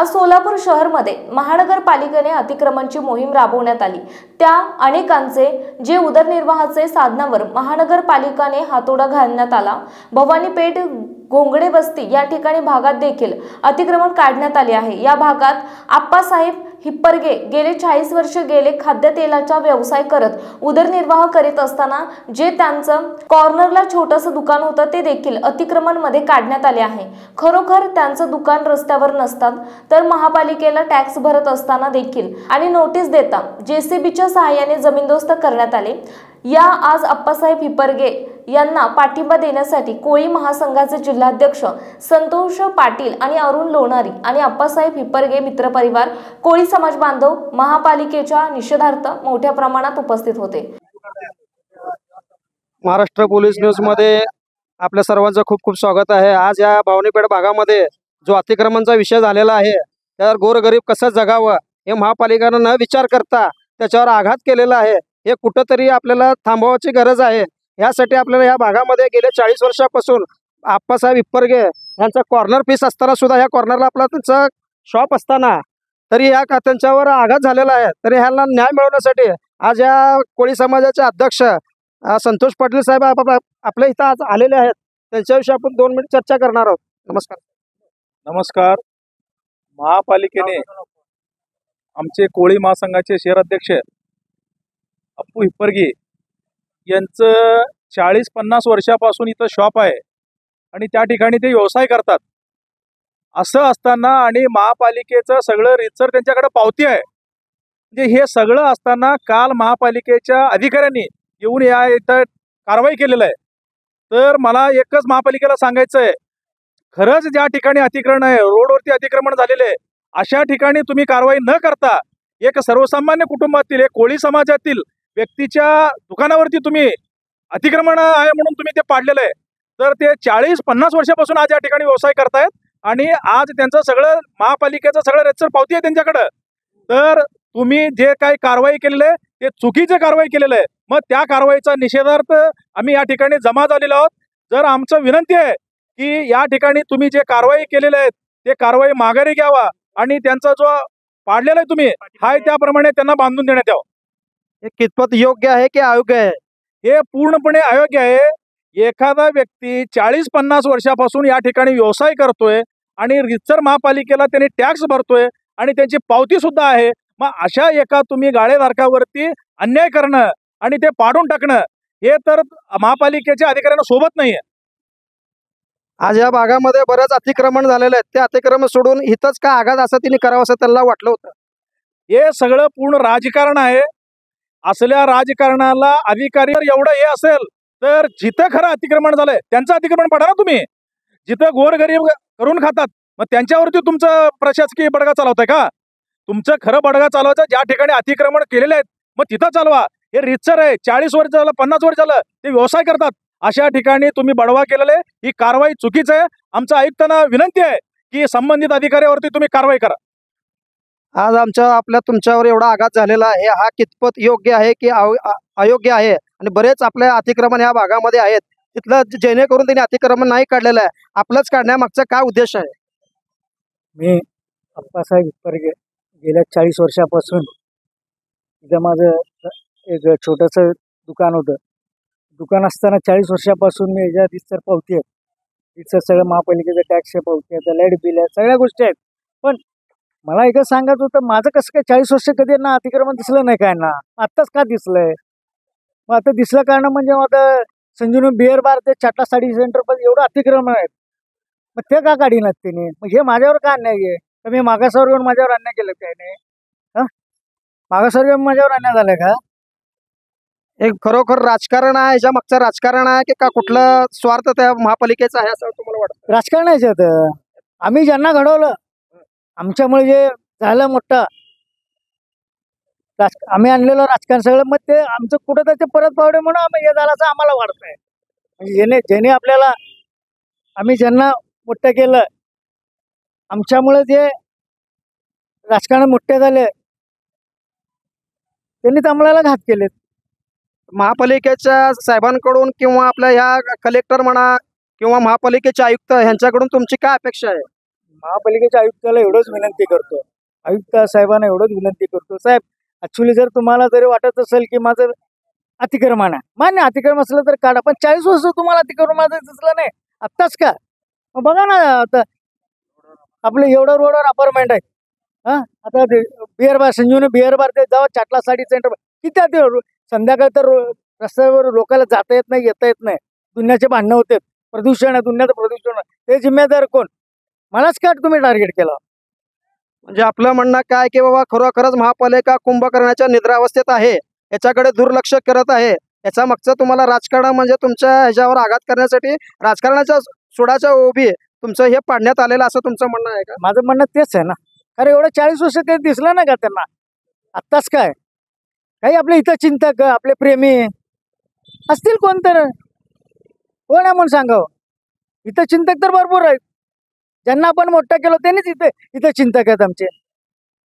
आज सोलापूर शहरमध्ये महानगरपालिकेने अतिक्रमणची मोहीम राबवण्यात आली। त्या अनेकांचे जे उदरनिर्वाहाचे साधनावर महानगरपालिकाने हातोडा घालण्यात आला। भवानीपेठ घोंगडे वस्ती या ठिकाणी भागात देखील अतिक्रमण काढण्यात आले आहे। या भागात आप्पासाहेब हिप्परगे गेले 40 वर्ष गेले खाद्यतेलाचा व्यवसाय करत उदरनिर्वाह करीत असताना जे त्यांचं कॉर्नरला छोटंसं दुकान होतं ते देखील अतिक्रमण मध्ये काढण्यात आले आहे। खरोखर त्यांचं दुकान रस्त्यावर नसतात तर महापालिकेला टॅक्स भरत असताना देखील आणि नोटीस देता जेसीबीच्या सहाय्याने जमीनदोस्त करण्यात आले। या आज आप्पासाहेब हिप्परगे यांना पाठिंबा देण्यासाठी कोळी महासंघाचे जिल्हाध्यक्ष संतोष पाटील आणि अरुण लोणारी आणि आप्पासाहेब हिप्परगे मित्रपरिवार कोळी समाज बांधव महापालिकेच्या निषेधार्थ मोठ्या प्रमाणात उपस्थित होते। महाराष्ट्र पोलीस न्यूज मध्ये आपल्या सर्वांचं खूप खूप स्वागत आहे। आज या भवानीपेठ भागामध्ये जो अतिक्रमणचा विषय झालेला आहे त्यावर गोरगरीब कसं जगावं हे महापालिकेनं न विचार करता त्याच्यावर आघात केलेला आहे। हे कुठंतरी आपल्याला थांबवायची गरज आहे। यासाठी आपल्याला या भागामध्ये गेले 40 वर्षापासून आप्पासाहेब हिप्परगे यांचा कॉर्नर पीस असताना सुद्धा या कॉर्नरला आपला त्यांचा शॉप असताना तरी या त्यांच्यावर आघात झालेला आहे। तरी ह्याला न्याय मिळवण्यासाठी आज या कोळी समाजाचे अध्यक्ष संतोष पाटील साहेब आपल्या इथं आज आलेले आहेत। त्यांच्याविषयी आपण 2 मिनिट चर्चा करणार आहोत। नमस्कार। नमस्कार। महापालिकेने आमचे कोळी महासंघाचे शहर अध्यक्ष अप्पू हिप्परगे यांचं 40-50 वर्षापासून इथं शॉप आहे आणि त्या ठिकाणी ते व्यवसाय करतात। असं असताना आणि महापालिकेचं सगळं रीतसर त्यांच्याकडे पावती आहे, म्हणजे हे सगळं असताना काल महापालिकेच्या अधिकाऱ्यांनी येऊन या इथं कारवाई केलेलं आहे। तर मला एकच महापालिकेला सांगायचं आहे, खरंच ज्या ठिकाणी अतिक्रमण आहे, रोडवरती अतिक्रमण झालेले आहे, अशा ठिकाणी तुम्ही कारवाई न करता एक सर्वसामान्य कुटुंबातील एक कोळी समाजातील व्यक्तीच्या दुकानावरती तुम्ही अतिक्रमण आहे म्हणून तुम्ही ते पाडलेलं आहे। तर ते 40-50 वर्षापासून आज या ठिकाणी व्यवसाय करतायत आणि आज त्यांचं सगळं महापालिकेचं सगळं रेतसर पावती आहे त्यांच्याकडं। तर तुम्ही जे काही कारवाई केलेलं आहे ते चुकीचं कारवाई केलेलं आहे। मग त्या कारवाईचा निषेधार्थ आम्ही या ठिकाणी जमा झालेलो आहोत। जर आमचं विनंती आहे की या ठिकाणी तुम्ही जे कारवाई केलेले आहेत ते कारवाई माघारी घ्यावा आणि त्यांचा जो पाडलेला आहे तुम्ही हाय त्याप्रमाणे त्यांना बांधून देण्यात यावं। हे कितपत योग्य आहे की अयोग्य आहे? हे पूर्णपणे अयोग्य आहे। एखादा व्यक्ती 40-50 वर्षापासून या ठिकाणी व्यवसाय करतोय आणि रीतसर महापालिकेला त्याने टॅक्स भरतोय आणि त्यांची पावती सुद्धा आहे। मग अशा एका तुम्ही गाळेधारकावरती अन्याय करणं आणि ते पाडून टाकणं हे तर महापालिकेच्या अधिकाऱ्यांना सोबत नाहीये। आज या भागामध्ये बरेच अतिक्रमण झालेले आहेत, ते अतिक्रमण सोडून इथंच का आघात असं तिने करावं असं त्यांना वाटलं होतं? हे सगळं पूर्ण राजकारण आहे। असल्या राजकारणाला अधिकारी एवढं हे असेल तर जिथं खरं अतिक्रमण झालंय त्यांचं अतिक्रमण पाडा ना तुम्ही। जिथं गोरगरीब करून खातात मग त्यांच्यावरती तुमचं प्रशासकीय बडगा चालवताय का? तुमचं खरं बडगा चालवायचं ज्या ठिकाणी अतिक्रमण केलेले आहेत मग तिथं चालवा। हे रीतसर आहे, 40 वर्ष झालं 50 वर्ष झालं ते व्यवसाय करतात, अशा ठिकाणी तुम्ही बडवा केलेले ही कारवाई चुकीच आहे। आमच्या आयुक्तांना विनंती आहे की संबंधित अधिकाऱ्यावरती तुम्ही कारवाई करा। आज आपल्या तुमच्यावर एवढा आघात झालेला आहे, हा कितपत योग्य आहे की अयोग्य आहे? आणि बरेच आपल्या अतिक्रमण या भागामध्ये आहेत, तिथलं जेणेकरून त्यांनी अतिक्रमण नाही काढलेलं आहे, आपलंच काढण्यामागचा काय उद्देश आहे? मी आप्पासाहेब हिप्परगे गेल्या 40 वर्षापासून इथं माझं एक छोटंसं दुकान होतं। दुकान असताना 40 वर्षापासून मी याच्या रीतसर पावती आहे, रीतसर सगळं महापालिकेचं टॅक्स पावती आहे, लाईट बिल आहे, सगळ्या गोष्टी आहेत। पण मला एकच सांगायचं होतं, माझं कसं काय 40 वर्ष कधी ना अतिक्रमण दिसलं नाही काय ना, आत्ताच का दिसलंय? मग आता दिसलं कारण म्हणजे आता संजीवनी बिअर बार ते चाटला साडी सेंटर पण एवढं अतिक्रमण आहे, मग ते का काढीनात त्याने? मग हे माझ्यावर का अन्याय आहे? तर मी मागासवर येऊन माझ्यावर अन्याय केलं काय नाही? मागासवर येऊन माझ्यावर अन्याय झालाय का? एक खरोखर राजकारण आहे, याच्या मागचं राजकारण आहे की का कुठलं स्वार्थ त्या महापालिकेचा आहे असं तुम्हाला वाटतं? राजकारण आहे याच्यात। आम्ही ज्यांना घडवलं, आमच्यामुळे जे झालं मोठं आम्ही आणलेलं राजकारण सगळं, मग ते आमचं कुठं तर ते परत पावडे म्हणून आम्ही हे झालं असं आम्हाला वाटतंय। म्हणजे ज्याने आपल्याला आम्ही ज्यांना मोठं केलं आमच्यामुळे जे राजकारण मोठे झाले त्यांनीच आम्हाला घात केलेत। महापालिकेच्या साहेबांकडून किंवा आपल्या ह्या कलेक्टर म्हणा किंवा महापालिकेचे आयुक्त यांच्याकडून तुमची काय अपेक्षा आहे? महापालिकेच्या आयुक्ताला एवढंच विनंती करतो, आयुक्त साहेबांना एवढंच विनंती करतो, साहेब ॲक्च्युली जर तुम्हाला जरी वाटत असेल की माझं अतिक्रमण आहे, मान्य अतिक्रमण असलं तर काढा, पण 40 वर्ष तुम्हाला अतिक्रमण माझं दिसलं नाही आत्ताच का? मग बघा ना, आता आपलं एवढं रोडवर अपार्टमेंट आहे, हां आता ते बिअर बार, संजीवनी बिअर बार, ते जावा चाटला साडी सेंटर, किती ते संध्याकाळी तर रस्त्यावर लोकांना जाता येत नाही, येता येत नाही, दुनियाचे भांडणं होते, प्रदूषण आहे, दुनियाचं प्रदूषण आहे, ते जिम्मेदार कोण? मलाच का तुम्ही टार्गेट केला? म्हणजे आपलं म्हणणं काय की बाबा खरोखरच महापालिका कुंभकर्णाच्या निद्रावस्थेत आहे, याच्याकडे दुर्लक्ष करत आहे. याचा मागचं तुम्हाला राजकारण म्हणजे तुमच्या ह्याच्यावर आघात करण्यासाठी राजकारणाच्या सुडाच्या ओबी तुमचं हे पाडण्यात आलेलं असं तुमचं म्हणणं आहे का? माझं म्हणणं तेच आहे ना, अरे एवढं 40 वर्ष काही दिसलं नाही का त्यांना? आत्ताच काय काही आपले हितचिंतक, आपले प्रेमी असतील कोणतर, कोण आहे म्हणून सांगावं? हितचिंतक तर भरपूर आहेत, ज्यांना आपण मोठं केलं त्यांनीच इथं चिंतक आहेत आमचे,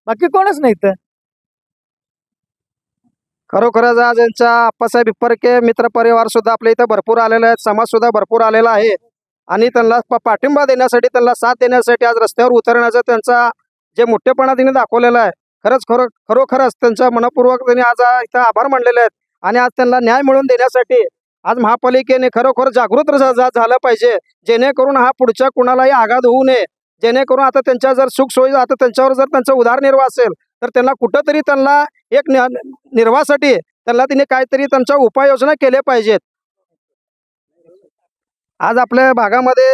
बाकी कोणच नाही इथं. खरोखरच आज यांचा आप्पासाहेब हिप्परके मित्र परिवार सुद्धा आपल्या इथं भरपूर आलेला आहे, समाज सुद्धा भरपूर आलेला आहे आणि त्यांना पाठिंबा देण्यासाठी, त्यांना साथ देण्यासाठी आज रस्त्यावर उतरण्याचा त्यांचा जे मोठेपणा त्यांनी दाखवलेला आहे, खरोखरच त्यांच्या मनपूर्वक त्यांनी आज इथं आभार मानलेले आहेत आणि आज त्यांना न्याय मिळवून देण्यासाठी आज महापालिकेने खरोखर जागृत झालं पाहिजे, जेणेकरून हा पुढच्या कुणालाही आघात होऊ नये, जेणेकरून आता त्यांच्या जर सुखसोयी आता त्यांच्यावर जर त्यांचा उदारनिर्वाह असेल तर त्यांना कुठंतरी त्यांना एक निर्वाहासाठी त्यांना तिने काहीतरी त्यांच्या उपाययोजना केल्या पाहिजेत. आज आपल्या भागामध्ये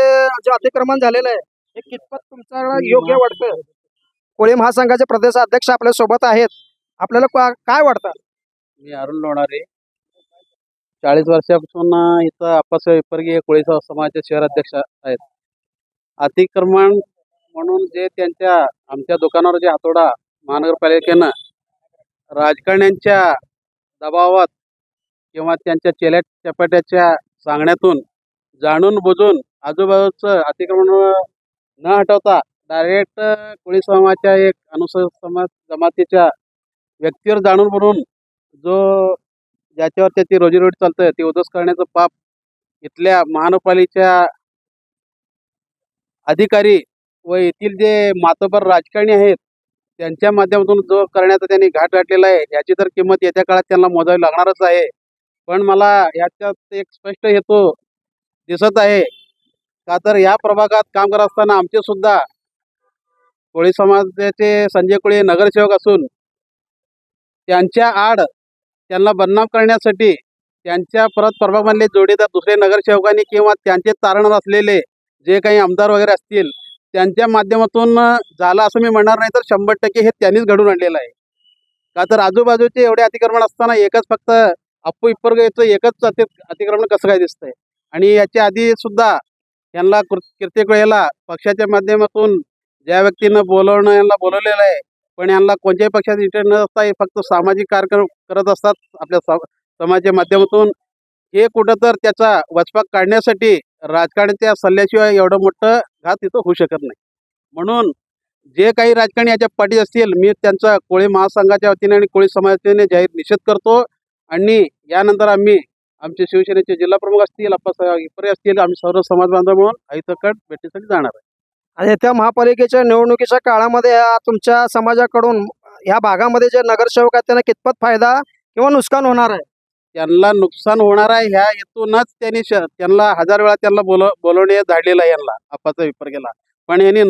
जे अतिक्रमण झालेलं आहे हे कितपत तुमचा योग्य वाटतं? कोळी महासंघाचे प्रदेश अध्यक्ष आपल्या सोबत आहेत, आपल्याला काय वाटतं? मी अरुण लोणारे, 40 वर्षापासून इथं आप्पासाहेब हिप्परके कोळी समाजाचे शहराध्यक्ष आहेत. अतिक्रमण म्हणून जे आमच्या दुकानावर जे हातोडा महानगरपालिकेनं राजकारण्यांच्या दबावात किंवा त्यांच्या चेल्या चपाट्याच्या सांगण्यातून जाणून बुजून आजूबाजूचं अतिक्रमण न हटवता डायरेक्ट कोळी समाजाच्या एक अनुसूचित समाज जमातीच्या व्यक्तीवर जाणून बुजून ज्याच्यावर त्याची रोजीरोटी चालतं ते उद्ध्वस्त करण्याचं पाप इथल्या महानगरपालिकेच्या अधिकारी व येथील जे मातबर राजकारणी आहेत त्यांच्या माध्यमातून जो करण्याचा त्यांनी घाट गाठलेला आहे याची तर किंमत येत्या काळात त्यांना मोजावी लागणारच आहे. पण मला याच्यात एक स्पष्ट हेतू दिसत आहे का तर या प्रभागात काम करत असताना आमचे सुद्धा कोळी समाजाचे संजय कोळी नगरसेवक असून त्यांच्या आड त्यांना बदनाम करण्यासाठी त्यांच्या परत प्रभागामधले जोडीदार दुसरे नगरसेवकांनी किंवा त्यांचे तारण असलेले जे काही आमदार वगैरे असतील त्यांच्या माध्यमातून झालं असं मी म्हणणार नाही, तर 100% हे त्यांनीच घडून आणलेलं आहे. का तर आजूबाजूचे एवढे अतिक्रमण असताना एकच फक्त अप्पू हिप्परकेचं एकच अतिक्रमण कसं काय दिसतंय? आणि याच्या आधी सुद्धा यांना कित्येक वेळेला पक्षाच्या माध्यमातून ज्या व्यक्तीनं यांना बोलवलेलं आहे, पण यांना कोणत्याही पक्षात इंटरेस्ट न असता हे फक्त सामाजिक कार्यक्रम करत असतात आपल्या समाजाच्या माध्यमातून. हे कुठं तर त्याचा वचपाक काढण्यासाठी राजकारणाच्या सल्ल्याशिवाय एवढं मोठं घात तिथं होऊ शकत नाही. म्हणून जे काही राजकारणी याच्या पाठी असतील मी त्यांचा कोळी महासंघाच्या वतीने आणि कोळी समाजाच्या वतीने जाहीर निषेध करतो आणि यानंतर आम्ही आमचे शिवसेनेचे जिल्हा प्रमुख असतील, आप्पासाहेब हिप्परके असतील, आम्ही सर्व समाज बांधव म्हणून आयुक्ताकडे भेटीसाठी जाणार आहे. आणि येत्या महापालिकेच्या निवडणुकीच्या काळामध्ये तुमच्या समाजाकडून ह्या भागामध्ये जे नगरसेवक आहेत त्यांना कितपत फायदा किंवा नुकसान होणार आहे? त्यांना नुकसान होणार आहे ह्या हेतूनच त्यांना 1000 वेळा त्यांना बोलवणे झालेलं आहे यांना आप्पासाहेब हिप्परकेला. पण यांनी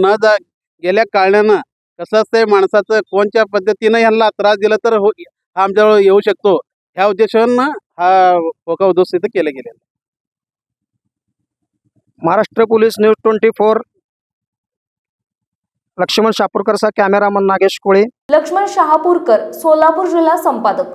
गेल्या कारणानं कसं असतंय माणसाचं कोणत्या पद्धतीनं यांना त्रास दिला तर हा आमच्याजवळ येऊ शकतो ह्या उद्देशानं हा होका उद्ध्वस्त इथं केलं गेलेलं. महाराष्ट्र पोलीस न्यूज 24 लक्ष्मण शापूरकर सा कॅमेरामन नागेश कोळे. लक्ष्मण शहापूरकर, सोलापूर जिल्हा संपादक.